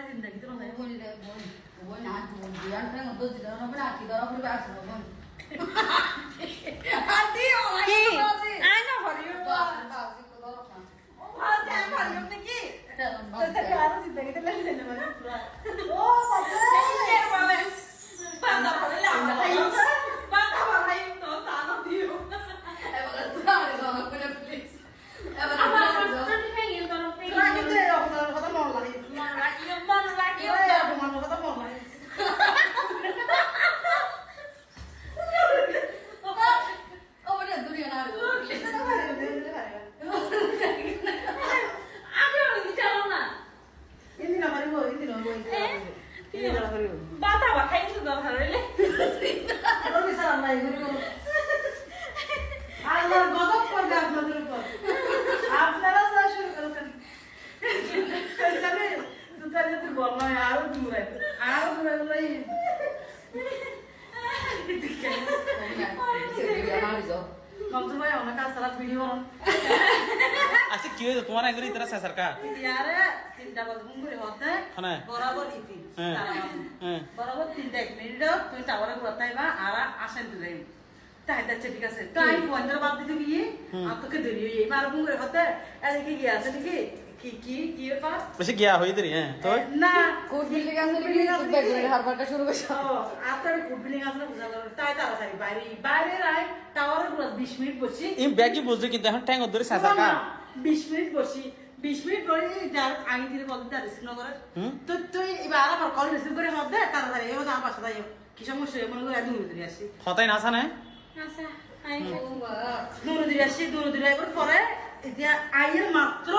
জিন্দেগি তো নাই বলি রে বই না বিয়ান ফ্রেন্ড তো দিল না বড় কি ধরা পড়বে আসলো বল আদি ও আই না ভরিও ও ভালো জান ভরিও নাকি তো কারো জিন্দেগি তো লাগে না মানে ও বাবা বাবা বলে লাগা বাবা ভাই তো সানো দিও এবার তো আর গানা করে প্লিজ এবার আমার তো ঠিক গেল কারণ লাগে তো আপনার কথা মন লাগে মন রাখিও আমার কথা মন লাগে ওরে দুনিয়া না আমি ওই চালো না ইনি না পারিব ইনি না ওই ইনি না পারিব বাতা বা খাই তো দরকার হইলে ওরে সালাম নাই গুরু আল্লাহ গজব করবে আপনাদের উপর আপনারা যা শুরু করেছেন জানেন তো তাহলে তো বল না আর দূরে লই কমতো ভাই অনেক সারা ভিডিও করুন আচ্ছা কি হয়েছে তোমার একদম ইতরা সাসার কা ইয়ারে তিনটা বাজে ফোন করে হতে হ্যাঁ বরাবর ইতি হ্যাঁ বরাবর 3 মিনিট তুই টাওয়ারে ঘুরতাইবা আর আসেন তুই তাই যাচ্ছে ঠিক আছে তাই ফোনটা বাদ দিতে গিয়ে আর তোকে ধরিয়ে এবার ফোন করে হতে এদিকে গিয়ে আছে নাকি কি ব্যাপার বেশি গিয়া হই দিরি হ্যাঁ তো না কোড বিল্ডিং আছে নাকি তো ব্যাকগ্রাউন্ডে হারবারটা শুরু করছ আপনার কোড বিল্ডিং আছে না বুঝা গেল তাই তাড়াতাড়ি বাইরে রাই টাওয়ারে পুরো 20 মিনিট বসি এই ব্যাগই বুঝলি কিন্তু এখন ট্যাঙ্ক ধরে সাসার কা 20 মিনিট বসি 20 মিনিট পরে যার আগে থেকে কল দিতে রিসিভ না করে তো তুই এবার আবার কল রিসিভ করে মত দে তাড়াতাড়ি এবার আমার পাশে দাও কি সমস্যা মনে করে দূরে দূরে আসি কথাই না জানে আচ্ছা আই দূরে দূরে এবার পরে এটা আইয়ের মাত্র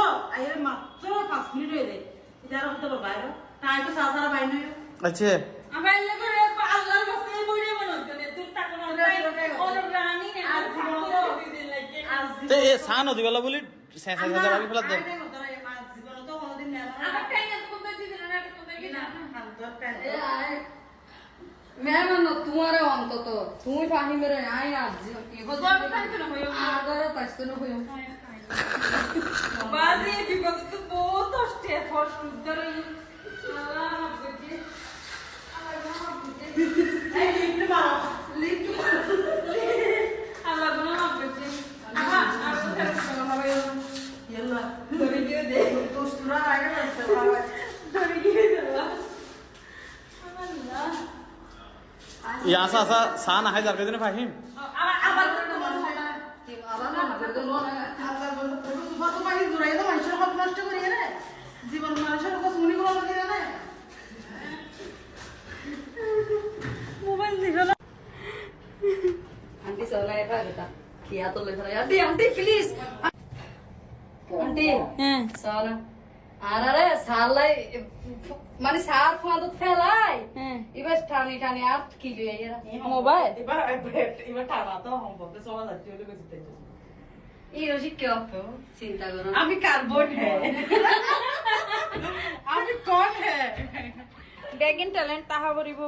5 মিনিট হয়ে যায় এটা আর হতে বাইরে তাই তো সারা বাইরে আচ্ছা আমার এলে করে আল্লাহর কাছে বইরে মনে করে তুই টাকা না অনুগ্রাণী নে আর দিন লাগে তো এ সানো দিবেলা বলি সাসা সাসা বাকি ফেলা দে জীবন তো কোনদিন নেই আমার টাইম তো কোন দিন না কোন দিন না হান্তর টাইম মেহমান তোমারে অন্তত তুমি ফাহিমের আই না কি হতো আগরে পাইছো না হইও বাজে বিপদ তো বহুত কষ্টে ফস উদ্ধার সালা বুঝি এই লিফট মারো আল্লাহ গুনা বুঝি আহা আর তো হবে ইয়াল্লা ধরে গিয়ে দে তো সুরা আগে আসছে বাবা ধরে গিয়ে দাও আল্লাহ ইয়া আসা সান হাই যার কদিন ফাহিম আবার তো মন হয় না কি আবার না করতে মনে আল্লাহ বলে তো সুফা তো পাই জুড়াই তো মানুষের কত নষ্ট করি রে জীবন মানুষের কত শুনি গুলো লাগে না মোবাইল দিল না আন্টি চলাই এটা কিয়া তো লেখা আন্টি প্লিজ আন্টি হ্যাঁ চল আরে সালাই মানে সার ফোন তো ফেলাই এবার টানি টানি আর কি লই এরা মোবাইল এবার টানা তো সম্ভব সবাই যাচ্ছে বলে বুঝতে এই রোজি কি অপো চিন্তা করো আমি কার্বন হ্যাঁ আমি কোন হ্যাঁ বেগিন ট্যালেন্ট তাহা বরিব